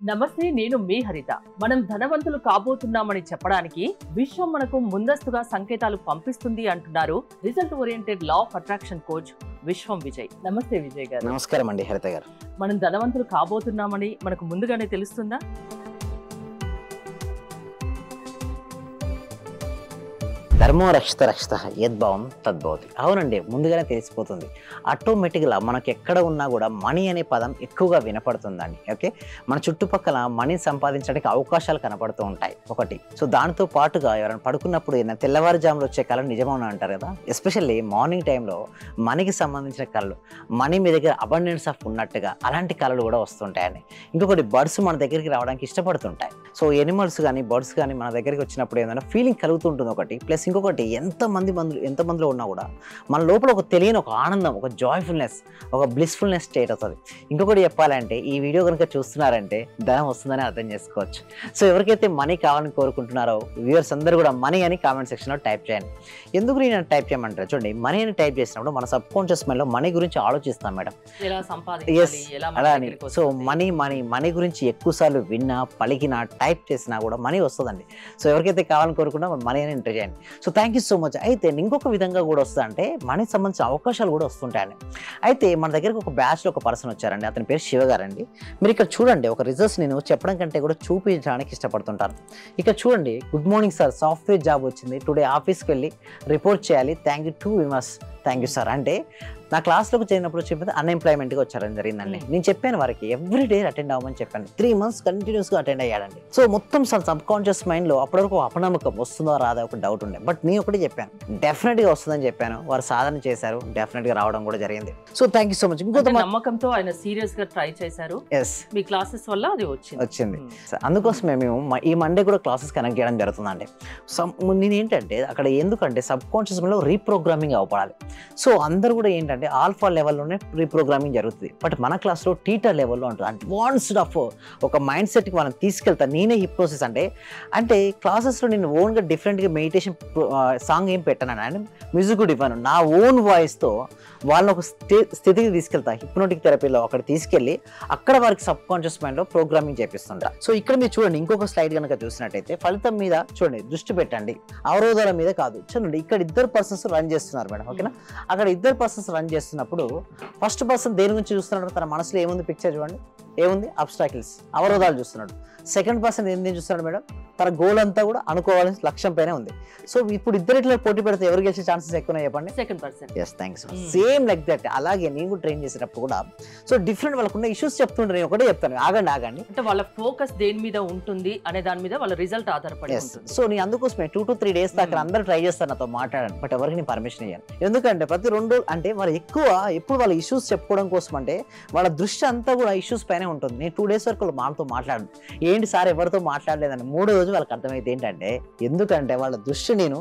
నమస్తే, నేను మీ హరిత. మనం ధనవంతులు కాబోతున్నామని చెప్పడానికి విశ్వం మనకు ముందస్తుగా సంకేతాలు పంపిస్తుంది అంటున్నారు result oriented law of attraction coach విశ్వం విజయ్. నమస్తే విజయ్ గారు. నమస్కారం అండి హరిత గారు. మనం ధనవంతులు కాబోతున్నామని మనకు ముందుగానే తెలుస్తుందా? ధర్మో రక్షిత రక్షిత యద్భావం తద్భవతి. అవునండి, ముందుగానే తెలిసిపోతుంది. ఆటోమేటిక్గా మనకి ఎక్కడ ఉన్నా కూడా మనీ అనే పదం ఎక్కువగా వినపడుతుందండి. ఓకే, మన చుట్టుపక్కల మనీ సంపాదించడానికి అవకాశాలు కనపడుతూ ఉంటాయి ఒకటి. సో దానితో పాటుగా ఎవరైనా పడుకున్నప్పుడు ఏదైనా తెల్లవారుజాములు వచ్చే కళ నిజమవునా అంటారు కదా, ఎస్పెషల్లీ మార్నింగ్ టైంలో మనీకి సంబంధించిన కళలు, మనీ మీ దగ్గర అబండెన్స్ ఆఫ్ ఉన్నట్టుగా అలాంటి కళలు కూడా వస్తుంటాయండి. ఇంకొకటి, బర్డ్స్ మన దగ్గరికి రావడానికి ఇష్టపడుతుంటాయి. సో ఎనిమల్స్ కానీ బర్డ్స్ కానీ మన దగ్గరికి వచ్చినప్పుడు ఏదైనా ఫీలింగ్ కలుగుతుంటుంది ఒకటి. ప్లస్ ఇంకొకటి, ఎంతమందిలో ఉన్నా కూడా మన లోపల ఒక తెలియని ఒక ఆనందం, ఒక జాయ్ఫుల్నెస్, ఒక బ్లిస్ఫుల్నెస్ స్టేట్ అవుతుంది. ఇంకొకటి చెప్పాలంటే, ఈ వీడియో కనుక చూస్తున్నారంటే ధనం వస్తుందని అర్థం చేసుకోవచ్చు. సో ఎవరికైతే మనీ కావాలని కోరుకుంటున్నారో వ్యూవర్స్ అందరూ కూడా మనీ అని కామెంట్ సెక్షన్లో టైప్ చేయండి. ఎందుకు నేను టైప్ చేయమంటారు చూడండి, మనీ అని టైప్ చేసినప్పుడు మన సబ్ కాన్షియస్ మైండ్లో మనీ గురించి ఆలోచిస్తాం మేడం. అలా అని. సో మనీ గురించి ఎక్కువసార్లు విన్నా పలికినా టైప్ చేసినా కూడా మనీ వస్తుందండి. సో ఎవరికైతే కావాలని కోరుకున్నా మనీ అని ఎంటర్ చేయండి. So thank you so much. అయితే ఇంకొక విధంగా కూడా వస్తుంది అంటే, మనీకి సంబంధించిన అవకాశాలు కూడా వస్తుంటాయండి. అయితే మన దగ్గరకు ఒక బ్యాచ్లో ఒక పర్సన్ వచ్చారండి, అతని పేరు శివ గారండి. మీరు ఇక్కడ చూడండి, ఒక రిజల్ట్స్ నేను చెప్పడం కంటే కూడా చూపించడానికి ఇష్టపడుతుంటాను. ఇక్కడ చూడండి, good morning sir, software job వచ్చింది, టుడే ఆఫీస్కి వెళ్ళి రిపోర్ట్ చేయాలి, thank you to viewers, thank you sir. అంటే నా క్లాస్లోకి చేరినప్పుడు చెప్పేది అన్ఎంప్లాయ్మెంట్గా వచ్చారని జరిగిందండి. నేను చెప్పాను వారికి ఎవ్రీ డే అటెండ్ అవ్వమని చెప్పాను. 3 months కంటిన్యూస్గా అటెండ్ అయ్యాడండి. సో మొత్తం సబ్ కాన్షియస్ మైండ్లో అప్పటివరకు అపనమ్మకం వస్తుందో రాదా ఒక డౌట్ ఉండే. బట్ నేను ఒకటి చెప్పాను, డెఫినెట్గా వస్తుందని చెప్పాను. వారు సాధన చేశారు, డెఫినెట్గా రావడం కూడా జరిగింది. So thank you so much. ఇంకొక నమ్మకంతో ఆయన సీరియస్ గా ట్రై చేశారు. మీ క్లాసెస్ వల్ల అది వచ్చింది. అందుకోసమే మేము ఈ మండే కూడా క్లాసెస్ కనెక్ట్ చేయడం జరుగుతుందండి. నేను ఏంటంటే అక్కడ ఎందుకంటే సబ్ కాన్షియస్ మైండ్లో రీప్రోగ్రామింగ్ అవ్వాలి. సో అందరూ కూడా ఏంటంటే ఆల్ఫా లెవెల్లోనే రీప్రోగ్రామింగ్ జరుగుతుంది. బట్ మన క్లాస్లో టీటర్ లెవెల్లో ఉంటుంది. అడ్వాన్స్డ్ ఆఫ్ ఒక మైండ్ సెట్కి మనం తీసుకెళ్తాను. నేనే హిప్నోసిస్ అంటే క్లాసెస్లో నేను ఓన్గా డిఫరెంట్గా మెడిటేషన్ సాంగ్ ఏం పెట్టాను అండ్ మ్యూజిక్ కూడా ఇవ్వను. నా ఓన్ వాయిస్తో వాళ్ళని ఒక స్థితికి తీసుకెళ్తా. హిప్నోటిక్ థెరపీలో అక్కడ తీసుకెళ్ళి అక్కడ వారికి సబ్ కాన్షియస్ మైండ్లో ప్రోగ్రామింగ్ చేపిస్తుంటా. సో ఇక్కడ మీరు చూడండి, ఇంకొక స్లైడ్ కనుక చూసినట్టయితే ఫలితం మీద చూడండి, దృష్టి పెట్టండి, అవరోధాల మీద కాదు. చూడండి, ఇక్కడ 2 persons రన్ చేస్తున్నారు మేడం. ఓకేనా, అక్కడ 2 persons రన్ చేస్తున్నప్పుడు ఫస్ట్ పర్సన్ దేని గురించి చూస్తున్నాడు, తన మనసులో ఏముంది పిక్చర్ చూడండి, ఏముంది అబ్స్ట్రాకిల్స్, అవరోధాలు చూస్తున్నాడు. సెకండ్ పర్సన్ ఏం చూస్తున్నాడు మేడం, తన గోల్ అంతా కూడా అనుకోవాల్సిన లక్ష్యం పైనే ఉంది. సో ఇప్పుడు ఇద్దరు ఇట్లా పోటీ పెడితే ఎవరు గెలిచే ఛాన్సెస్ ఎక్కువ చెప్పండి? Second person. Yes, thanks. Same like that. అలాగే నేను కూడా ట్రైన్ చేసేటప్పుడు కూడా సో డిఫరెంట్ వాళ్ళకున్న ఇష్యూస్ చెప్తుంటారు. నేను ఒకటే చెప్తాను, ఆగండి అంటే వాళ్ళ ఫోకస్ దేని మీద ఉంటుంది అనే దాని మీద వాళ్ళ రిజల్ట్ ఆధారపడి ఉంటుంది. సో నేను అందుకోసమే 2 to 3 days దాకా అందరూ ట్రై చేస్తారు నాతో మాట్లాడాను. బట్ ఎవరికి నేను పర్మిషన్ ఇయ్యాను. ఎందుకంటే ప్రతి 2 అంటే వాళ్ళు ఎప్పుడు వాళ్ళ ఇష్యూస్ చెప్పుకోవడం కోసం అంటే వాళ్ళ దృష్టి అంతా కూడా ఇష్యూస్ పైనే ఉంటుంది. నేను 2 days వరకు వాళ్ళతో మాట్లాడాను. ఏంటి సార్ ఎవరితో మాట్లాడలేదని. 3వ రోజు వాళ్ళకి అర్థమైతే ఏంటంటే, ఎందుకంటే వాళ్ళ దృష్టి నేను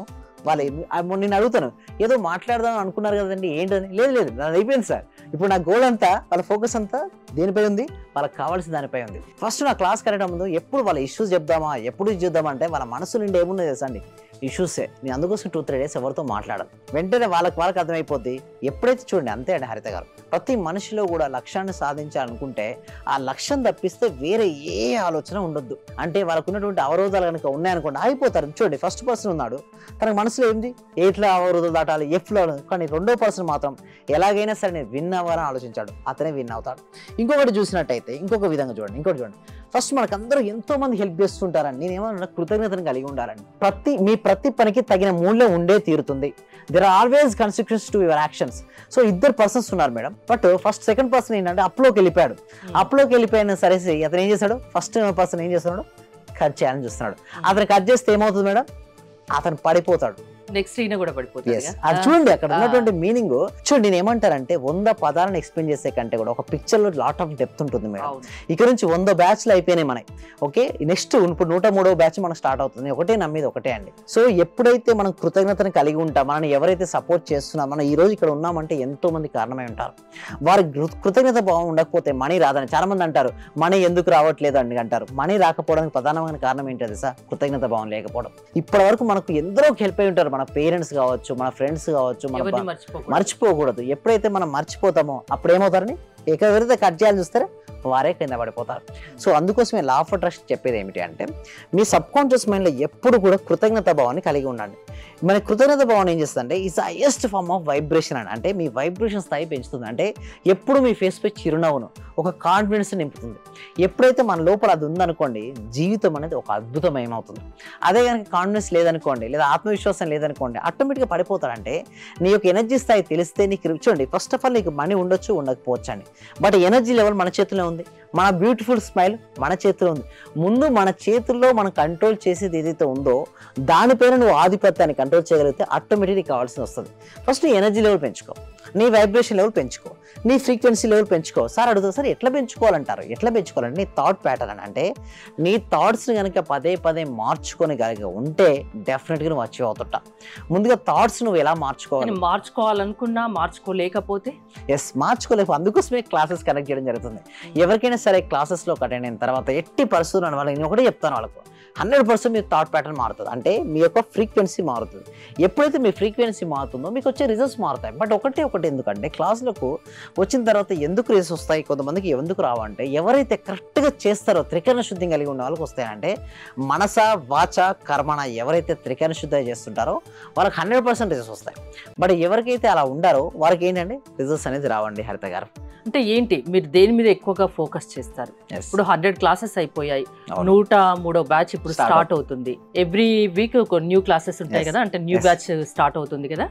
అడుగుతాను, ఏదో మాట్లాడదాం అనుకున్నారు కదండి ఏంటని. లేదు నాది అయిపోయింది సార్. ఇప్పుడు నా గోల్ అంతా, వాళ్ళ ఫోకస్ అంతా దేనిపై ఉంది, వాళ్ళకి కావాల్సిన దానిపై ఉంది. ఫస్ట్ నా క్లాస్ కరెక్ట్ ముందు ఎప్పుడు వాళ్ళ ఇష్యూస్ చెప్దామా, ఎప్పుడు చూద్దామా అంటే వాళ్ళ మనసు నిండి ఏమున్నది తెలుసా అండి, ఇష్యూసే. నేను అందుకోసం 2-3 days ఎవరితో మాట్లాడాను. వెంటనే వాళ్ళకి అర్థమైపోద్ది. ఎప్పుడైతే చూడండి, అంతే అండి హరిత గారు, ప్రతి మనిషిలో కూడా లక్ష్యాన్ని సాధించాలనుకుంటే ఆ లక్ష్యం తప్పిస్తే వేరే ఏ ఆలోచన ఉండొద్దు. అంటే వాళ్ళకు ఉన్నటువంటి అవరోధాలు కనుక ఉన్నాయనుకోండి అయిపోతారు. చూడండి, ఫస్ట్ పర్సన్ ఉన్నాడు, తనకు మనసులో ఏంది, ఎట్లా అవరోధాలు దాటాలి, ఎఫ్లో. కానీ 2వ పర్సన్ మాత్రం ఎలాగైనా సరే నేను విన్ అవ్వాలని ఆలోచించాడు, అతనే విన్ అవుతాడు. ఇంకొకటి చూసినట్టయితే ఇంకొక విధంగా చూడండి, ఫస్ట్ మనకు అందరూ ఎంతో మంది హెల్ప్ చేస్తుంటారని నేను ఏమన్నా కృతజ్ఞతను కలిగి ఉండాలండి. ప్రతి పనికి తగిన మూల్యం ఉండే తీరుతుంది. There are always consequences to your actions. So 2 persons ఉన్నారు మేడం. బట్ సెకండ్ పర్సన్ ఏంటంటే అప్లోకి వెళ్ళిపోయాడు. అప్లోకి వెళ్ళిపోయిన సరే అతను ఏం చేశాడు, ఫస్ట్ పర్సన్ ఏం చేస్తున్నాడు, కట్ చేయాలని చూస్తున్నాడు. అతను కట్ చేస్తే ఏమవుతుంది మేడం, అతను పడిపోతాడు. నెక్స్ట్ ఈయన కూడా పడిపోతుంది. అది చూడండి, అక్కడ ఉన్నటువంటి మీనింగ్ చూడండి. నేను ఏమంటారంటే 100 పదాలను ఎక్స్ప్లెయిన్ చేసే కంటే కూడా ఒక పిక్చర్ లో లాట్ ఆఫ్ డెప్త్ ఉంటుంది మేడం. ఇక్కడ నుంచి 100 బ్యాచ్లు అయిపోయినాయి మనకి. ఓకే, నెక్స్ట్ ఇప్పుడు 103వ బ్యాచ్ మనకు స్టార్ట్ అవుతుంది. ఒకటే నమ్మేది ఒకటే అండి. సో ఎప్పుడైతే మనం కృతజ్ఞతను కలిగి ఉంటాం, మనం ఎవరైతే సపోర్ట్ చేస్తున్నాం, మనం ఈ రోజు ఇక్కడ ఉన్నామంటే ఎంతో మంది కారణమై ఉంటారు. వారి కృతజ్ఞత భావం ఉండకపోతే మనీ రాదని చాలా మంది అంటారు. మనీ ఎందుకు రావట్లేదు అని అంటారు. మనీ రాకపోవడానికి ప్రధానమైన కారణం ఏంటది సార్, కృతజ్ఞత భావం లేకపోవడం. ఇప్పటి వరకు మనకు ఎందరో హెల్ప్ అయి ఉంటారు, మన పేరెంట్స్ కావచ్చు, మన ఫ్రెండ్స్ కావచ్చు, మర్చిపోకూడదు. ఎప్పుడైతే మనం మర్చిపోతామో అప్పుడు ఏమవుతారని, ఎవరైతే కట్ చేయాలని చూస్తారో వారే కింద పడిపోతారు. సో అందుకోసమే లా ఆఫ్ అట్రాక్షన్ చెప్పేది ఏమిటి అంటే, మీ సబ్ కాన్షియస్ మైండ్లో ఎప్పుడు కూడా కృతజ్ఞత భావాన్ని కలిగి ఉండండి. మన కృతజ్ఞత భావన ఏం చేస్తుందంటే it's highest form of vibration అంటే మీ వైబ్రేషన్ స్థాయి పెంచుతుంది. అంటే ఎప్పుడు మీ ఫేస్ పై చిరునవ్వును, ఒక కాన్ఫిడెన్స్ నింపుతుంది. ఎప్పుడైతే మన లోపల అది ఉందనుకోండి, జీవితం అనేది ఒక అద్భుతమయమవుతుంది. అదే కనుక కాన్ఫిడెన్స్ లేదనుకోండి, లేదా ఆత్మవిశ్వాసం లేదనుకోండి, ఆటోమేటిక్గా పడిపోతాడంటే నీ యొక్క ఎనర్జీ స్థాయి తెలిస్తే నీకు చూడండి, ఫస్ట్ ఆఫ్ ఆల్ నీకు మనీ ఉండొచ్చు, ఉండకపోవచ్చు అండి, బట్ ఎనర్జీ లెవెల్ మన చేతిలో ఉంది. మన బ్యూటిఫుల్ స్మైల్ మన చేతిలో ఉంది. ముందు మన చేతుల్లో మనం కంట్రోల్ చేసేది ఏదైతే ఉందో దానిపైన నువ్వు ఆధిపత్యాన్ని కంట్రోల్ చేయగలిగితే ఆటోమేటిక్గా కావాల్సింది వస్తుంది. ఫస్ట్ నీ ఎనర్జీ లెవెల్ పెంచుకో, నీ వైబ్రేషన్ లెవెల్ పెంచుకో, నీ ఫ్రీక్వెన్సీ లెవెల్ పెంచుకో. సార్ అడుగుతారు, సార్ ఎట్లా పెంచుకోవాలంటారు? ఎట్లా పెంచుకోవాలంటే నీ థాట్ ప్యాటర్న్ అంటే నీ థాట్స్ని కనుక పదే పదే మార్చుకొని కనుక ఉంటే డెఫినెట్గా నువ్వు అచీవ్ అవుతుంటా. ముందుగా థాట్స్ నువ్వు ఎలా మార్చుకోవాలి, మార్చుకోవాలనుకున్నా మార్చుకోలేకపోతే మార్చుకోలేకపోతే అందుకోసమే క్లాసెస్ కనెక్ట్ చేయడం జరుగుతుంది. ఎవరికైనా సరే క్లాసెస్లో అటెండ్ అయిన తర్వాత ఎట్టి పరిస్థితులు అని వాళ్ళకి నేను ఒకటే చెప్తాను, వాళ్ళకు 100% మీ థాట్ ప్యాటర్న్ మారుతుంది. అంటే మీ యొక్క ఫ్రీక్వెన్సీ మారుతుంది. ఎప్పుడైతే మీ ఫ్రీక్వెన్సీ మారుతుందో మీకు వచ్చే రిజల్ట్స్ మారుతాయి. బట్ ఒకటి ఎందుకంటే క్లాసులకు వచ్చిన తర్వాత ఎందుకు రిజల్ట్స్ వస్తాయి, కొంతమందికి ఎందుకు రావంటే ఎవరైతే కరెక్ట్గా చేస్తారో త్రికరణ శుద్ధి కలిగి ఉన్న వాళ్ళకి వస్తాయంటే మనస వాచ కర్మణ ఎవరైతే త్రికరణ శుద్ధి చేస్తుంటారో వాళ్ళకి 100% రిజల్ట్స్ వస్తాయి. బట్ ఎవరికైతే అలా ఉండారో వారికి ఏంటంటే రిజల్ట్స్ అనేది రావండి. హరిత గారు అంటే ఏంటి, మీరు దేని మీద ఎక్కువగా ఫోకస్ చేస్తారు? ఇప్పుడు 100 క్లాసెస్ అయిపోయాయి, 103వ బ్యాచ్ ఇప్పుడు స్టార్ట్ అవుతుంది. ఎవ్రీ వీక్ ఒక న్యూ క్లాసెస్ ఉంటాయి కదా, అంటే న్యూ బ్యాచ్ స్టార్ట్ అవుతుంది కదా.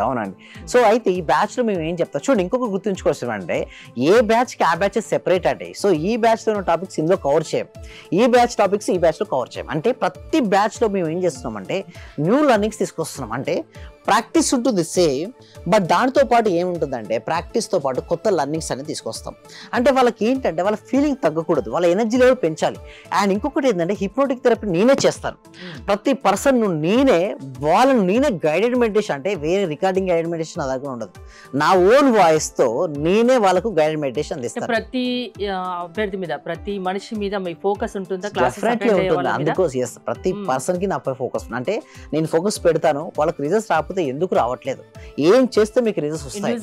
అవునండి. సో అయితే ఈ బ్యాచ్ లో మేము ఏం చెప్తాం చూడండి, ఇంకొక గుర్తుంచుకోవచ్చు అంటే ఏ బ్యాచ్ కి ఆ బ్యాచ్ సెపరేట్ అంటే. సో ఈ బ్యాచ్ లో ఉన్న టాపిక్స్ ఇందులో కవర్ చేయం, ఈ బ్యాచ్ టాపిక్స్ ఈ బ్యాచ్ లో కవర్ చేయం. అంటే ప్రతి బ్యాచ్ లో మేము ఏం చేస్తున్నాం అంటే న్యూ లెర్నింగ్స్ తీసుకొస్తున్నాం. అంటే ప్రాక్టీస్ ఉంటుంది సేమ్, బట్ దానితో పాటు ఏముంటుందంటే ప్రాక్టీస్తో పాటు కొత్త లెర్నింగ్స్ అనేది తీసుకొస్తాం. అంటే వాళ్ళకి ఏంటంటే వాళ్ళ ఫీలింగ్ తగ్గకూడదు, వాళ్ళ ఎనర్జీ లెవెల్ పెంచాలి. అండ్ ఇంకొకటి ఏంటంటే హిప్నోటిక్ థెరపీ నేనే చేస్తాను. ప్రతి పర్సన్ నేనే గైడెడ్ మెడిటేషన్, అంటే వేరే రికార్డింగ్ గైడెడ్ మెడిటేషన్ నా దగ్గర ఉండదు, నా ఓన్ వాయిస్తో నేనే వాళ్ళకు గైడెడ్ మెడిటేషన్ అందిస్తాను. ప్రతి అభ్యర్థి మీద, ప్రతి మనిషి మీద మీ ఫోకస్ ఉంటుందా? డెఫినెట్లీ ఉంటుంది. అందుకోసం ప్రతి పర్సన్ కి నాపై ఫోకస్, అంటే నేను ఫోకస్ పెడతాను. వాళ్ళకి రిజల్ట్స్ రాకపోతే ఎందుకు రావట్లేదు, ఏం చేస్తే మీకు రిజల్ట్స్ వస్తాయి,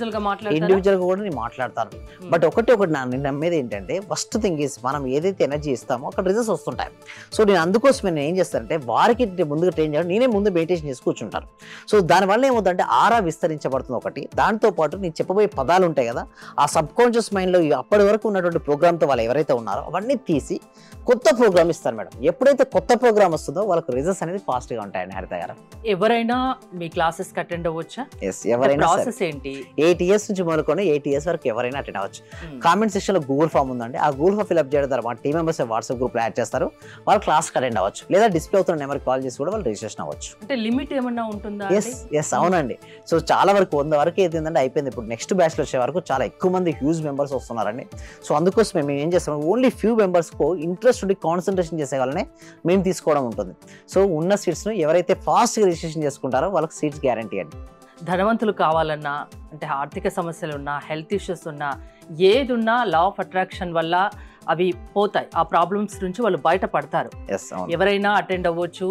ఇండివిజువల్ గా కూడా నేను మాట్లాడతాను. బట్ ఒకటి నేను నమ్మేది ఏంటంటే ఫస్ట్ థింగ్ ఈస్ మనం ఏదైతే ఎనర్జీ ఇస్తామో అక్కడ రిజల్ట్స్ వస్తుంటాయి. సో నేను అందుకోసమే నేను ఏం చేస్తానంటే వారికి ముందుగా ట్రైన్ చేయడం, నేనే ముందు మెడిటేషన్ చేసి కూర్చుంటాను. సో దానివల్ల ఏమవుతుందంటే ఆరా విస్తరించబడుతుంది ఒకటి. దాంతో పాటు నేను చెప్పబోయే పదాలు ఉంటాయి కదా, ఆ సబ్ కాన్షియస్ మైండ్ లో అప్పటి వరకు ఉన్నటువంటి ప్రోగ్రామ్తో వాళ్ళు ఎవరైతే ఉన్నారో అవన్నీ తీసి కొత్త ప్రోగ్రామ్ ఇస్తాను మేడం. ఎప్పుడైతే కొత్త ప్రోగ్రామ్ వస్తుందో వాళ్ళకి రిజల్ట్స్ అనేది ఫాస్ట్ గా ఉంటాయండి. హరిత గారు ఎవరైనా మీ క్లాసెస్ కి అటెండ్ అవ్వచ్చా? ఎవరైనా ప్రాసెస్ ఏంటి? 8 years నుంచి మొదలుకొని 8 years వరకు ఎవరైనా అటెండ్ అవ్వచ్చు. కామెంట్ సెక్షన్ లో గూగుల్ ఫామ్ ఉందండి, ఆ గూగుల్ ఫామ్ ఫిల్అప్ చేయడం ద్వారా మా టీమ్ మెంబర్స్ వాట్సాప్ గ్రూప్ లో యాడ్ చేస్తారు. వాళ్ళు క్లాస్ అటెండ్ అవ్వచ్చు, లేదా డిస్ప్లే అవుతున్న నెంబర్ కాల్ చేసి కూడా వాళ్ళు రిజిస్ట్రేషన్ అవ్వచ్చు. అంటే లిమిట్ ఏమన్నా ఉంటుందా? ఎస్ అవునండి. సో చాలా వరకు 100 వరకు ఏంటంటే అయిపోయింది. ఇప్పుడు నెక్స్ట్ బ్యాచ్ లో వచ్చే వరకు చాలా ఎక్కువ మంది హ్యూజ్ మెంబర్స్ వస్తున్నారండి. సో అందుకోసం మేము ఏం చేస్తాం, ఓన్లీ ఫ్యూ మెంబర్స్ కు ఇంట్రెస్ట్ ఉండి కాన్సన్ట్రేషన్ చేసే వాళ్ళనే మేము తీసుకోవడం ఉంటుంది. సో ఉన్న సీట్స్ ను ఎవరైతే ఫాస్ట్ గా రిజిస్ట్రేషన్ చేసుకుంటారో వాళ్ళకి సీట్స్ గ్యారంటీ అండి. ధనవంతులు కావాలన్నా, అంటే ఆర్థిక సమస్యలు ఉన్నా, హెల్త్ ఇష్యూస్ ఉన్నా, ఏది ఉన్నా లా ఆఫ్ అట్రాక్షన్ వల్ల అవి పోతాయి. ఆ ప్రాబ్లమ్స్ నుంచి వాళ్ళు బయటపడతారు. ఎవరైనా అటెండ్ అవ్వచ్చు.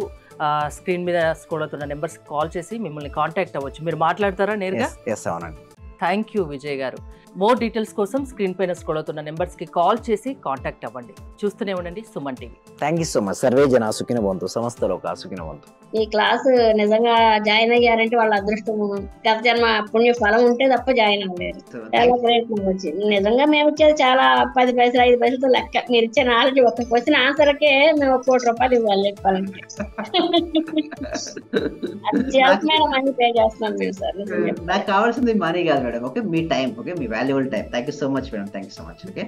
స్క్రీన్ మీద స్క్రోల్ అవుతున్న నెంబర్స్ కాల్ చేసి మిమ్మల్ని కాంటాక్ట్ అవ్వచ్చు. మీరు మాట్లాడతారా నేరుగా? అవునండి. థ్యాంక్ యూ విజయ్ గారు. మోర్ డీటెయిల్స్ కోసం స్క్రీన్ పైన స్క్రోల్ అవుతున్న నెంబర్స్ కి కాల్ చేసి కాంటాక్ట్ అవ్వండి. చూస్తూనే ఉండండి Suman TV. Thank you so much. Survey జన సుఖినో భవంతు, సమస్త లోకా సుఖినో భవంతు. ఈ క్లాస్ నిజంగా జాయిన్ అయ్యారంటే వాళ్ళ అదృష్టం, గత జన్మ పుణ్య ఫలం ఉంటే తప్ప జాయిన్ అవ్వలేరు. చాలా ప్రయత్నం వచ్చింది. నిజంగా మేము ఇచ్చేది చాలా 10 పైసలు 5 పైసలతో లెక్క. మీరు ఇచ్చే నాలెడ్జ్ ఒక క్వశ్చన్ ఆన్సర్కే మేము 1 కోటి రూపాయలు ఇవ్వాలి చెప్పాలంటే. అత్యవసరమైన మనీ పే చేస్తున్నాం మేము సార్. నాకు కావాల్సింది మనీ కాదు madam, okay, me time, okay, me valuable time. Thank you so much madam, thank you so much. Okay.